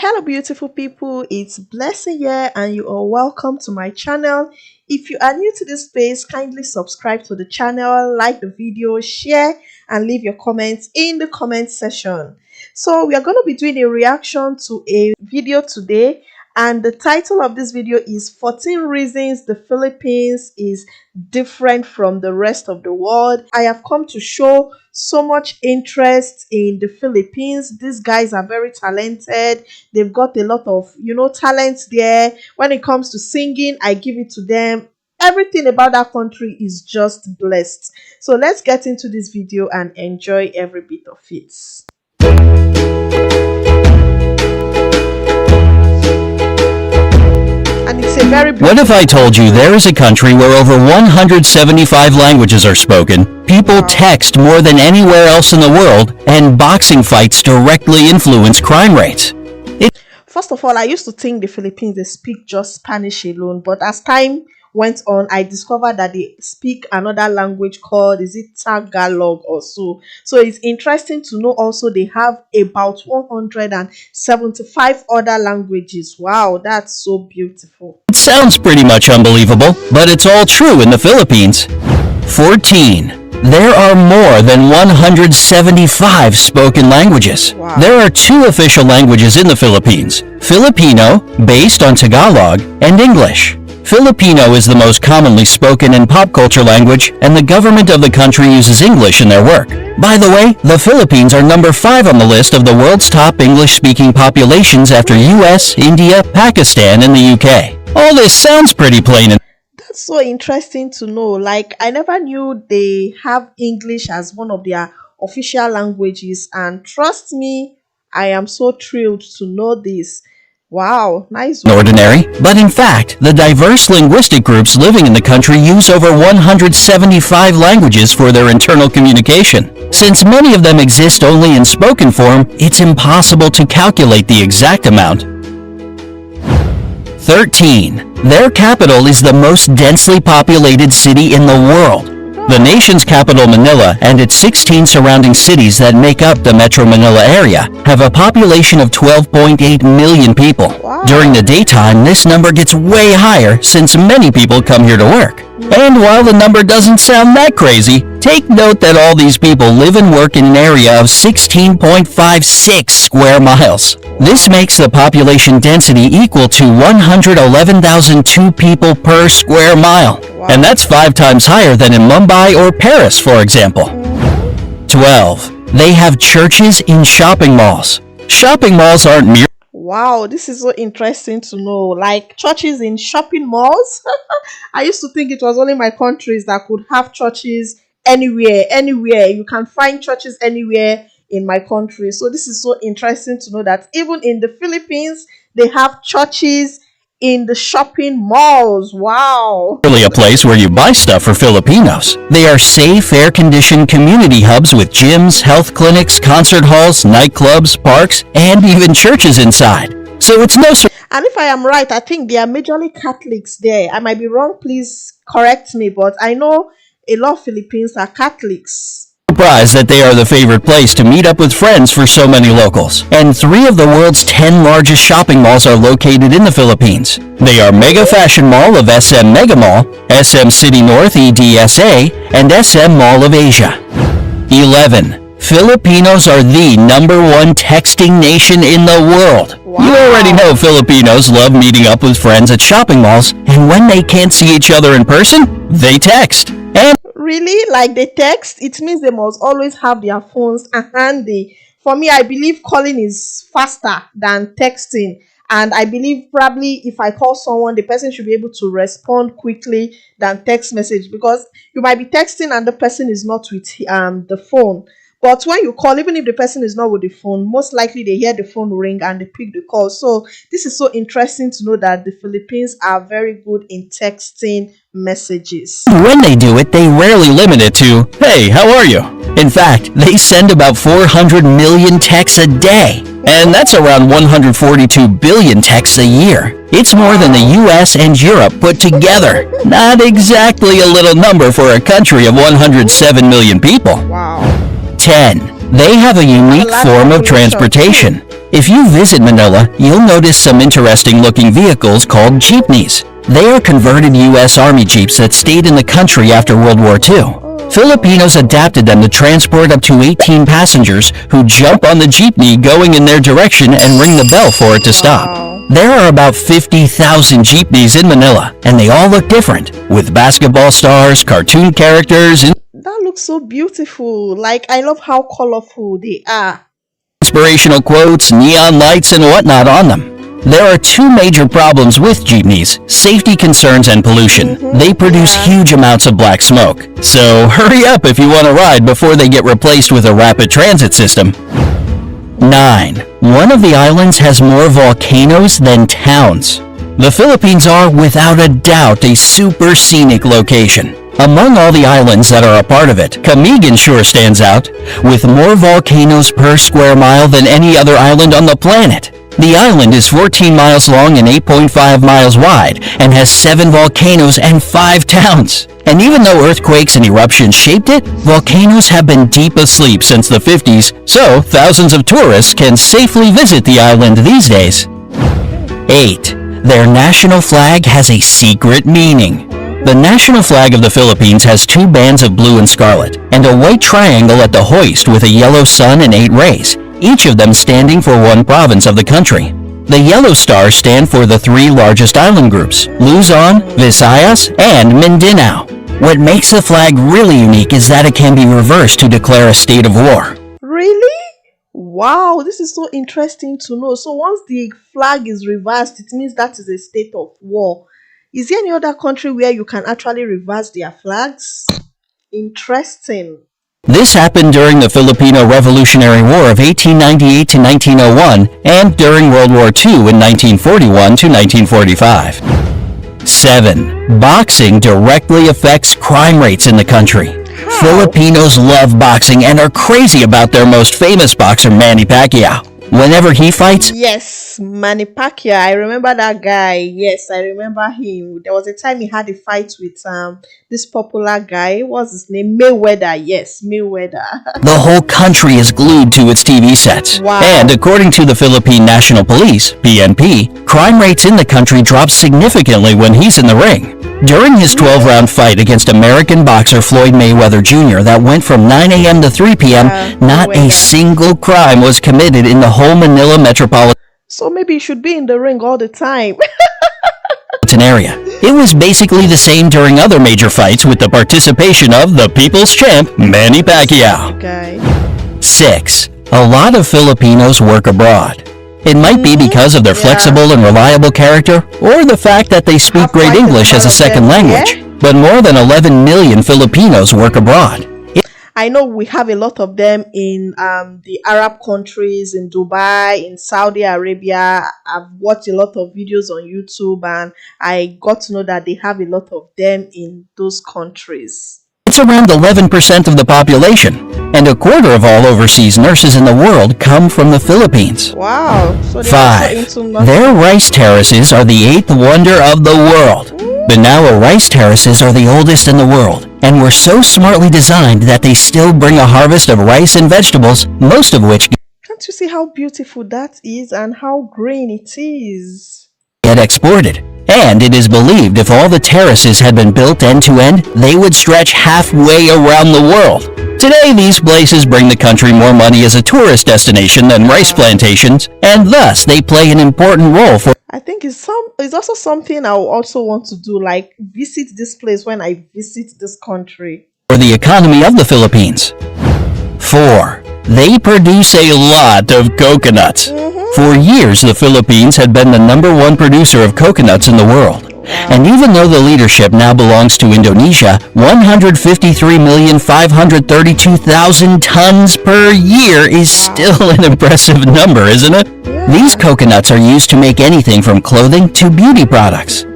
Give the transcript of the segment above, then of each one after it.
Hello beautiful people, it's Blessing here and you are welcome to my channel. If you are new to this space, kindly subscribe to the channel, like the video, share and leave your comments in the comment section. So we are going to be doing a reaction to a video today, and the title of this video is 14 reasons the Philippines is different from the rest of the world. I have come to show so much interest in the Philippines. These guys are very talented. They've got a lot of, talents there. When it comes to singing, I give it to them. Everything about that country is just blessed. So let's get into this video and enjoy every bit of it. What if I told you there is a country where over 175 languages are spoken, people text more than anywhere else in the world, and boxing fights directly influence crime rates? First of all, I used to think the Philippines, they speak just Spanish alone, but as time went on, I discovered that they speak another language called, is it Tagalog or so? So it's interesting to know also they have about 175 other languages. Wow, that's so beautiful. It sounds pretty much unbelievable, but it's all true in the Philippines. 14. There are more than 175 spoken languages. Wow. There are two official languages in the Philippines: Filipino, based on Tagalog, and English. Filipino is the most commonly spoken and pop culture language, and the government of the country uses English in their work. By the way, the Philippines are number 5 on the list of the world's top English-speaking populations after US, India, Pakistan, and the UK. All this sounds pretty plain. That's so interesting to know. Like, I never knew they have English as one of their official languages, and trust me, I am so thrilled to know this. Wow, nice one. Ordinary, but in fact, the diverse linguistic groups living in the country use over 175 languages for their internal communication. Since many of them exist only in spoken form, it's impossible to calculate the exact amount. 13. Their capital is the most densely populated city in the world. The nation's capital, Manila, and its 16 surrounding cities that make up the Metro Manila area have a population of 12.8 million people. Wow. During the daytime, this number gets way higher since many people come here to work. And while the number doesn't sound that crazy, take note that all these people live and work in an area of 16.56 square miles. This makes the population density equal to 111,002 people per square mile. Wow. And that's 5 times higher than in Mumbai or Paris, for example. 12. They have churches in shopping malls. Shopping malls aren't mere... Wow, this is so interesting to know. Like churches in shopping malls. I used to think it was only my countries that could have churches anywhere. You can find churches anywhere in my country. So this is so interesting to know that even in the Philippines, they have churches in the shopping malls. Wow. Really a place where you buy stuff for Filipinos. They are safe, air-conditioned community hubs with gyms, health clinics, concert halls, nightclubs, parks, and even churches inside. So it's no And if I am right, I think they are majorly Catholics there. I might be wrong, please correct me, but I know a lot of Filipinos are Catholics. Surprised that they are the favorite place to meet up with friends for so many locals. And 3 of the world's 10 largest shopping malls are located in the Philippines. They are Mega Fashion Mall of SM Mega Mall, SM City North EDSA, and SM Mall of Asia. 11. Filipinos are the #1 texting nation in the world. Wow. You already know Filipinos love meeting up with friends at shopping malls, and when they can't see each other in person, they text. And Really? Like they text? It means they must always have their phones handy. For me, I believe calling is faster than texting. And I believe probably if I call someone, the person should be able to respond quickly than text message, because you might be texting and the person is not with the phone. But when you call, even if the person is not with the phone, most likely they hear the phone ring and they pick the call. So this is so interesting to know that the Philippines are very good in texting messages. when they do it, they rarely limit it to, "Hey, how are you?" In fact, they send about 400 million texts a day. And that's around 142 billion texts a year. It's more than the US and Europe put together. Not exactly a little number for a country of 107 million people. Wow. 10. They have a unique Land form of population. transportation. If you visit Manila, you'll notice some interesting looking vehicles called jeepneys. They are converted U.S. Army Jeeps that stayed in the country after World War II. Filipinos adapted them to transport up to 18 passengers who jump on the jeepney going in their direction and ring the bell for it to stop. Wow. There are about 50,000 jeepneys in Manila, and they all look different, with basketball stars, cartoon characters, That looks so beautiful. Like, I love how colorful they are. inspirational quotes, neon lights, and whatnot on them. There are two major problems with jeepneys: safety concerns and pollution. They produce huge amounts of black smoke. So hurry up if you want to ride before they get replaced with a rapid transit system. 9. One of the islands has more volcanoes than towns. The Philippines are, without a doubt, a super scenic location. Among all the islands that are a part of it, Camigan sure stands out, with more volcanoes per square mile than any other island on the planet. The island is 14 miles long and 8.5 miles wide, and has 7 volcanoes and 5 towns. And even though earthquakes and eruptions shaped it, volcanoes have been deep asleep since the 50s, so thousands of tourists can safely visit the island these days. 8. Their national flag has a secret meaning. The national flag of the Philippines has 2 bands of blue and scarlet, and a white triangle at the hoist with a yellow sun and 8 rays, each of them standing for one province of the country. The yellow stars stand for the 3 largest island groups: Luzon, Visayas, and Mindanao. What makes the flag really unique is that it can be reversed to declare a state of war. Really? Wow, this is so interesting to know. So once the flag is reversed, it means that is a state of war. Is there any other country where you can actually reverse their flags? Interesting. This happened during the Filipino Revolutionary War of 1898 to 1901 and during World War II in 1941 to 1945. 7. Boxing directly affects crime rates in the country. Filipinos love boxing and are crazy about their most famous boxer, Manny Pacquiao. Whenever he fights, Yes, Manny Pacquiao. I remember that guy. Yes, I remember him. There was a time he had a fight with this popular guy. What's his name? Mayweather. Yes, Mayweather. the whole country is glued to its TV sets. Wow. And according to the Philippine National Police, PNP, crime rates in the country drop significantly when he's in the ring. During his 12-round fight against American boxer Floyd Mayweather Jr. that went from 9 a.m. to 3 p.m., not a Mayweather. single crime was committed in the whole Manila metropolitan So maybe he should be in the ring all the time. area. It was basically the same during other major fights with the participation of the people's champ, Manny Pacquiao. Guy. 6. A lot of Filipinos work abroad. It might be because of their Yeah. flexible and reliable character, or the fact that they speak Have great quite a English lot as a of second them, language. But more than 11 million Filipinos work abroad. I know we have a lot of them in the Arab countries, in Dubai, in Saudi Arabia. I've watched a lot of videos on YouTube and I got to know that they have a lot of them in those countries. It's around 11% of the population, and a quarter of all overseas nurses in the world come from the Philippines. Wow. So they're also 5. into nothing. Their rice terraces are the 8th wonder of the world. Banawa rice terraces are the oldest in the world, and were so smartly designed that they still bring a harvest of rice and vegetables, most of which Can't you see how beautiful that is and how green it is? get exported. And it is believed if all the terraces had been built end to end, they would stretch halfway around the world. Today, these places bring the country more money as a tourist destination than rice plantations, and thus they play an important role for I think it's also something I will also want to do, like visit this place when I visit this country. the economy of the Philippines. 4. They produce a lot of coconuts. For years, the Philippines had been the #1 producer of coconuts in the world. And even though the leadership now belongs to Indonesia, 153,532,000 tons per year is still an impressive number, isn't it? These coconuts are used to make anything from clothing to beauty products.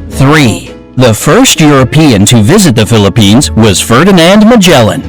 3. The first European to visit the Philippines was Ferdinand Magellan.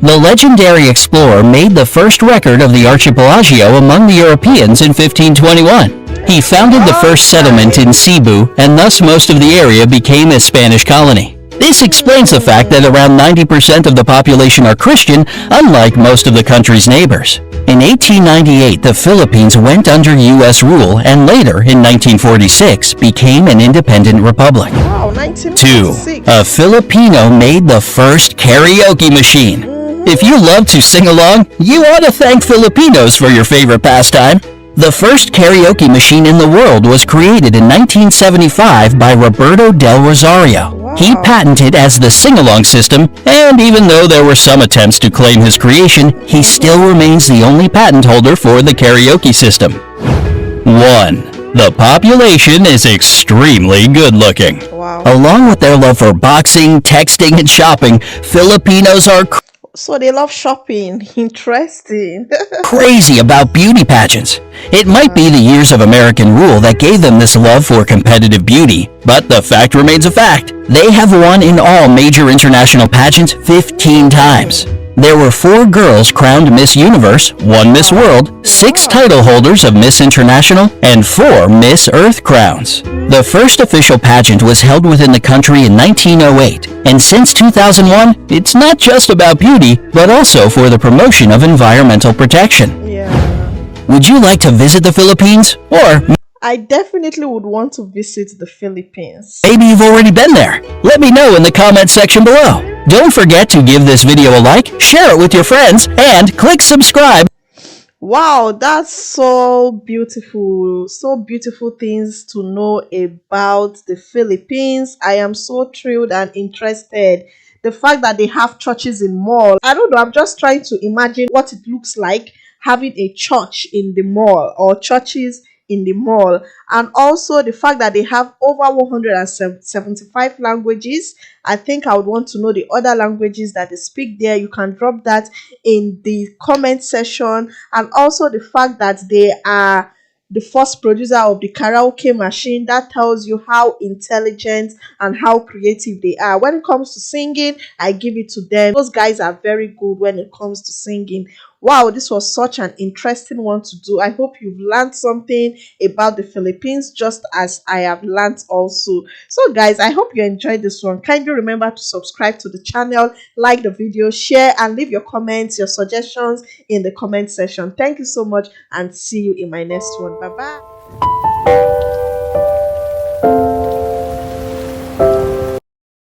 The legendary explorer made the first record of the archipelago among the Europeans in 1521. He founded the first settlement in Cebu, and thus most of the area became a Spanish colony. This explains the fact that around 90% of the population are Christian, unlike most of the country's neighbors. In 1898, the Philippines went under U.S. rule and later, in 1946, became an independent republic. Wow, 2. 1996. A Filipino made the first karaoke machine. If you love to sing along, you ought to thank Filipinos for your favorite pastime. The first karaoke machine in the world was created in 1975 by Roberto del Rosario. He patented as the sing-along system, and even though there were some attempts to claim his creation, he still remains the only patent holder for the karaoke system. 1. The population is extremely good-looking. Wow. Along with their love for boxing, texting, and shopping, Filipinos are So they love shopping. Interesting. crazy about beauty pageants. It might be the years of American rule that gave them this love for competitive beauty, but the fact remains a fact. They have won in all major international pageants 15 times. There were 4 girls crowned Miss Universe, 1 Miss World, 6 title holders of Miss International, and 4 Miss Earth crowns. The first official pageant was held within the country in 1908, and since 2001, it's not just about beauty, but also for the promotion of environmental protection. Yeah. Would you like to visit the Philippines? Or I definitely would want to visit the Philippines. maybe you've already been there? Let me know in the comments section below. Don't forget to give this video a like, share it with your friends, and click subscribe. Wow, that's so beautiful. So beautiful things to know about the Philippines. I am so thrilled and interested. The fact that they have churches in mall. I don't know, I'm just trying to imagine what it looks like having a church in the mall or churches in the mall. And also the fact that they have over 175 languages. I think I would want to know the other languages that they speak there. You can drop that in the comment section. And also the fact that they are the first producer of the karaoke machine. That tells you how intelligent and how creative they are. When it comes to singing, I give it to them. Those guys are very good when it comes to singing. Wow, this was such an interesting one to do. I hope you've learned something about the Philippines just as I have learned also. So guys, I hope you enjoyed this one. Kindly remember to subscribe to the channel, like the video, share, and leave your comments, your suggestions in the comment section. Thank you so much and see you in my next one. Bye bye.